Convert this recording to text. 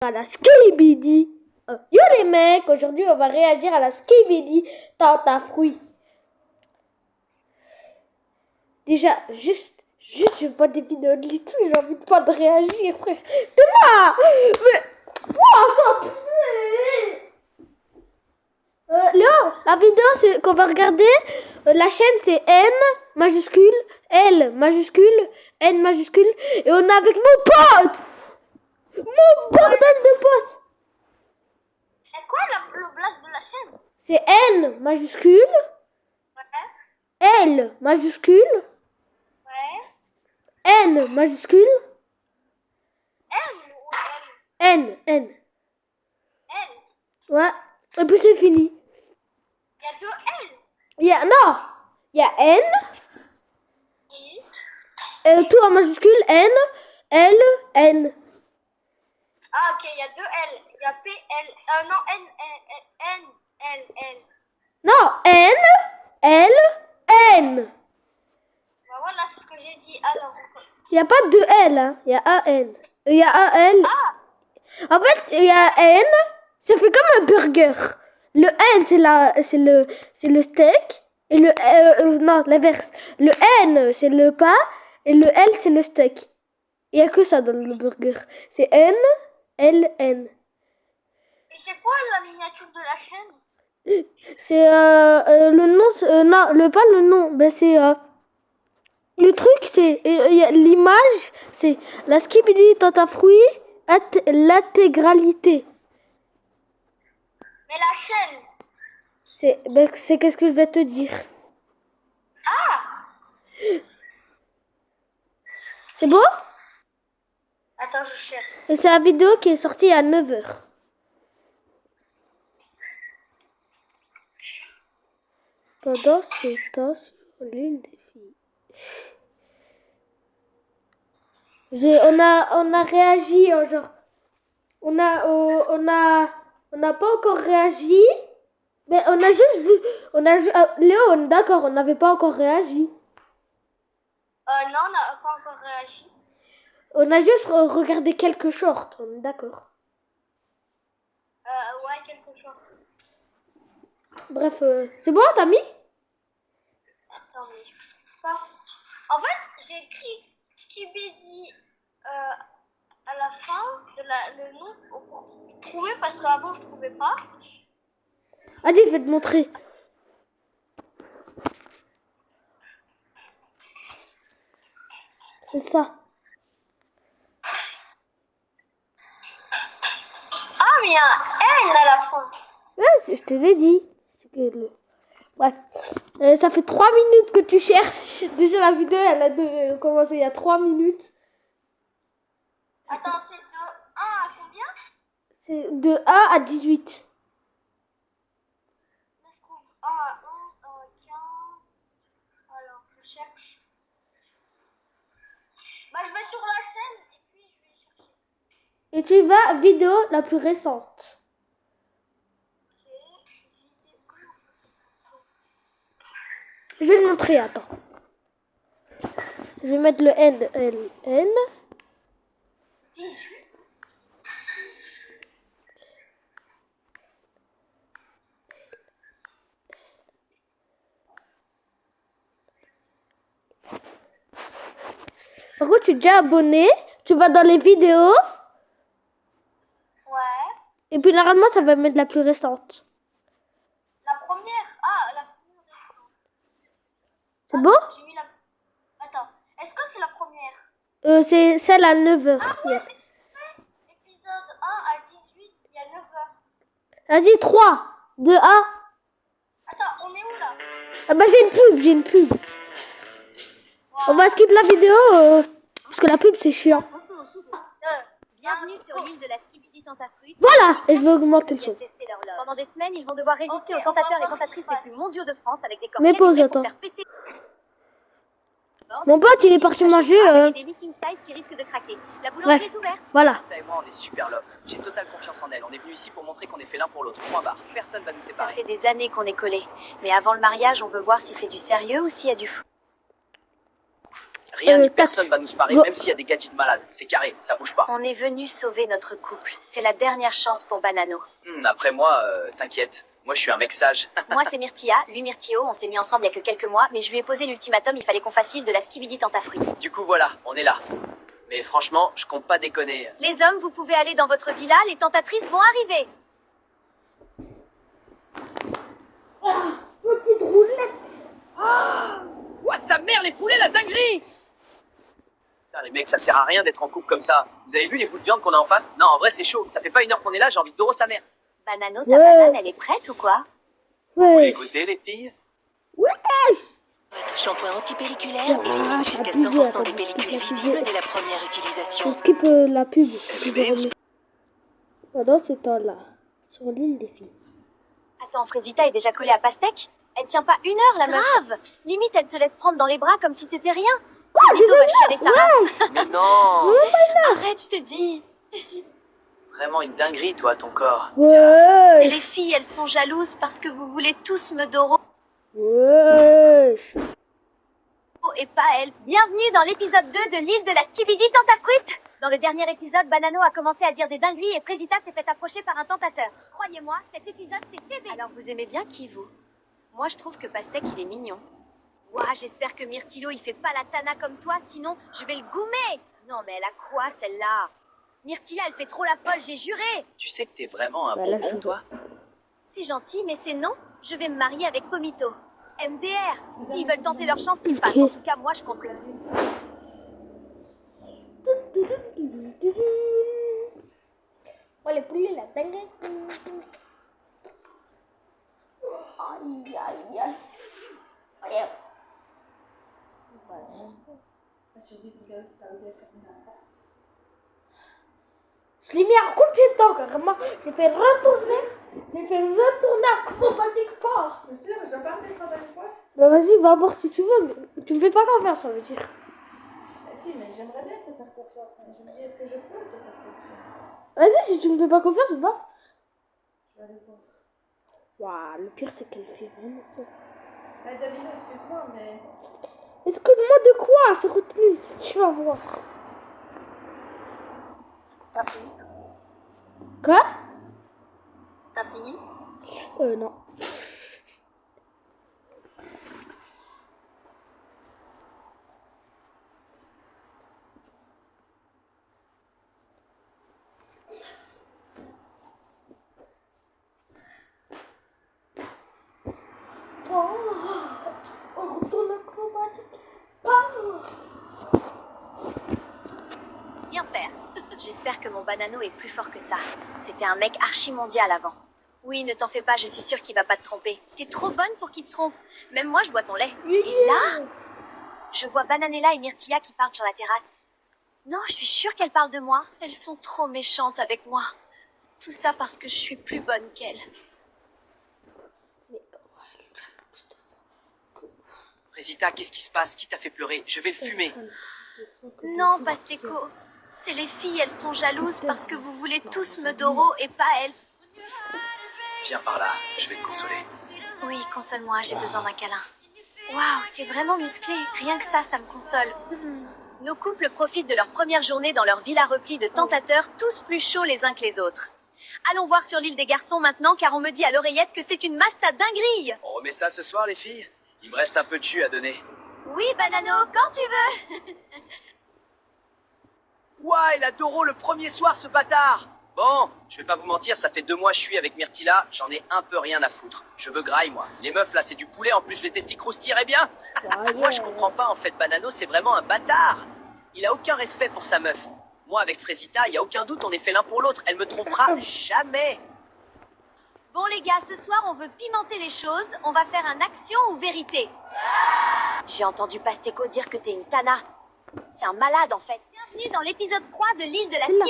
À la Skibidi. Yo les mecs, aujourd'hui on va réagir à la Skibidi tarte à fruits. Déjà, juste je vois des vidéos de Litou et j'ai envie de pas de réagir, frère. Thomas, mais ça poussé. Léo, la vidéo qu'on va regarder, la chaîne c'est N majuscule, L majuscule, N majuscule, et on est avec mon pote. Mon bordel de pote. C'est quoi le blast de la chaîne? C'est N majuscule, Ouais. L majuscule, Ouais. N majuscule, M ou N. L? Ouais. Et puis c'est fini. Il y a deux L. Non. Il y a N, I. tout en majuscule, N, L, N. Ah, ok, il y a deux L. Il y a P, L. Non, N. Non, N, L, N. Bah voilà, c'est ce que j'ai dit. Alors, Il n'y a pas de L, hein. Il y a un N. Il y a un L. ah, En fait, il y a N, ça fait comme un burger. Le N, c'est le steak. Et non, l'inverse. Le N, c'est le pain. Et le L, c'est le steak. Il n'y a que ça dans le burger. C'est N, L, N. et c'est quoi la miniature de la chaîne? C'est le nom, non, pas le nom, ben c'est le truc, c'est l'image, c'est la Skibidi tarte à fruits, l'intégralité. Mais la chaîne. C'est qu'est-ce que je vais te dire. Ah, C'est beau? attends, je cherche. Et c'est la vidéo qui est sortie à 9h. Pendant ce temps, sur l'île des filles. On a réagi, genre, on n'a pas encore réagi, mais on a juste vu, Léo, d'accord, on n'avait pas encore réagi. Non, on n'a pas encore réagi. On a juste regardé quelques shorts, on est d'accord. Ouais, quelque chose. Bref, c'est bon, t'as mis? Attends, mais je trouve pas. En fait, j'ai écrit Skibidi à la fin de le nom pour trouver parce qu'avant je trouvais pas. Vas-y, je vais te montrer. C'est ça. Ah, mais il y a un N à la fin. Ouais, je te l'ai dit. Bref. Ça fait 3 minutes que tu cherches. Déjà, la vidéo, elle a commencé il y a 3 minutes. Attends, c'est de 1 à combien? C'est de 1 à 18. Là, je trouve 1 à 11, 1 à 15. Alors, je cherche. Bah, je vais sur la chaîne et puis je vais chercher. Et tu vas vidéo la plus récente. Je vais le montrer, attends. Je vais mettre le N, L, N. 18. Par contre, tu es déjà abonné. Tu vas dans les vidéos. Ouais. Et puis, normalement, ça va mettre la plus récente. La première. Ah, la première. C'est beau? J'ai mis la. Attends, est-ce que c'est la première? C'est celle à 9h. Ah ouais, c'est épisode 1 à 18, il y a 9h. Vas-y, 3, 2, 1. Attends, on est où là? Ah bah j'ai une pub. On va skip la vidéo parce que la pub c'est chiant. Bienvenue sur l'île de la Skibidi tarte à fruits. Voilà, et je vais augmenter le son. Pendant des semaines, ils vont devoir résister aux tentateurs et tentatrices les plus mondiaux de France avec des corps Mais pause, calibrés pour attends. faire péter. Mon pote il est parti manger. Et des Viking Size qui risquent de craquer. La boulangerie Bref, est ouverte. voilà. Toi et moi, on est super love. J'ai totale confiance en elle. On est venu ici pour montrer qu'on est fait l'un pour l'autre. Point barre. Personne va nous Ça séparer. fait des années qu'on est collés. Mais avant le mariage, on veut voir si c'est du sérieux ou s'il y a du fou. Rien ni tac. personne va nous sparer, Go. même s'il y a des gadgets malades. C'est carré, ça bouge pas. On est venu sauver notre couple. C'est la dernière chance pour Banano. Après moi, t'inquiète. Moi, je suis un mec sage. Moi, c'est Myrtilla, lui Myrtio. On s'est mis ensemble il y a que quelques mois, mais je lui ai posé l'ultimatum, il fallait qu'on fasse l'île de la Skibidi Tentafruit. Du coup, voilà, on est là. Mais franchement, je compte pas déconner. Les hommes, vous pouvez aller dans votre villa, les tentatrices vont arriver. Petite roulette. Ouah, sa mère, les poulets, la dinguerie! Putain, les mecs, ça sert à rien d'être en couple comme ça. Vous avez vu les bouts de viande qu'on a en face? Non, en vrai, c'est chaud. Ça fait pas 1 heure qu'on est là, j'ai envie de doro sa mère. Banano, ta Ouais. banane, elle est prête ou quoi? Vous voulez Ouais. goûter, les filles? Shampoing antipelliculaire élimine jusqu'à abusé, 100% des attends, pellicules abusé. visibles dès la première Je utilisation. skip la pub. Pendant ce temps-là, sur l'île des filles. Attends, Frésita est déjà collée à Pastèque? Elle tient pas 1 heure, la meuf. Grave. Limite, elle se laisse prendre dans les bras comme si c'était rien. Frésito va chialer sa race. Mais non! Arrête, je te dis. Vraiment une dinguerie, toi, ton corps. C'est Ouais. les filles, elles sont jalouses parce que vous voulez tous me doro Wesh. et pas elle. Bienvenue dans l'épisode 2 de l'île de la Skibidi Tentafruit. Dans le dernier épisode, Banano a commencé à dire des dingueries et Présita s'est fait approcher par un tentateur. Croyez-moi, cet épisode c'est TV. Alors vous aimez bien qui vous? Moi je trouve que Pastèque il est mignon. Ouah, j'espère que Myrtilo il fait pas la tana comme toi, sinon je vais le goumer. Non mais elle a quoi celle-là? Myrtilla elle fait trop la folle, j'ai juré. Tu sais que t'es vraiment un Bah, là, bonbon, je- toi? C'est gentil, mais c'est non. Je vais me marier avec Pomito. MDR. S'ils veulent tenter leur chance, qu'ils fassent. En tout cas, moi, je compterai. Oh, les poulets, la dingue. Aïe, aïe, aïe. Aïe. Je l'ai mis un coup de pied dedans, carrément. J'ai fait retourner. J'ai fait retourner un coup de panique porte. C'est sûr, je dois pas redescendre avec toi. Bah vas-y, va voir si tu veux. Mais tu me fais pas confiance, ça veut dire. Si, mais j'aimerais bien te faire confiance. Mais je me dis, est-ce que je peux te faire confiance? Vas-y, si tu me fais pas confiance, va. Je vais aller voir. Waouh, le pire, c'est qu'elle fait vraiment ça. Davina, excuse-moi, mais. Excuse-moi de quoi? C'est retenu. Tu vas voir. T'as fini? Quoi? T'as fini? Non. On retourne acrobatique. Bien faire. J'espère que mon Banano est plus fort que ça. C'était un mec archi-mondial avant. Oui, ne t'en fais pas, je suis sûre qu'il va pas te tromper. T'es trop bonne pour qu'il te trompe. Même moi, je bois ton lait. Et là, je vois Bananella et Myrtilla qui parlent sur la terrasse. Non, je suis sûre qu'elles parlent de moi. Elles sont trop méchantes avec moi. Tout ça parce que je suis plus bonne qu'elles. Résita, qu'est-ce qui se passe? Qui t'a fait pleurer? Je vais le fumer. Non, Pasteco. C'est les filles, elles sont jalouses parce que vous voulez tous me doro et pas elles. Viens par là, je vais te consoler. Oui, console-moi, j'ai besoin d'un câlin. Waouh, t'es vraiment musclé. Rien que ça me console. Nos couples profitent de leur première journée dans leur villa replie de tentateurs, tous plus chauds les uns que les autres. Allons voir sur l'île des garçons maintenant, car on me dit à l'oreillette que c'est une masta dinguerie. On remet ça ce soir, les filles? Il me reste un peu de jus à donner. Oui, Banano, quand tu veux. Ouah, il a Doro le premier soir, ce bâtard! Bon, je vais pas vous mentir, ça fait 2 mois que je suis avec Myrtilla, j'en ai un peu rien à foutre. Je veux graille, moi. Les meufs, là, c'est du poulet, en plus les testis croustilleraient bien. Moi, je comprends pas, en fait, Banano, c'est vraiment un bâtard. Il a aucun respect pour sa meuf. Moi, avec Frésita, il y a aucun doute, on est fait l'un pour l'autre. Elle me trompera jamais. Bon les gars, ce soir on veut pimenter les choses, on va faire un action ou vérité. J'ai entendu Pasteco dire que t'es une tana. C'est un malade en fait. Bienvenue dans l'épisode 3 de l'île de la C'est là.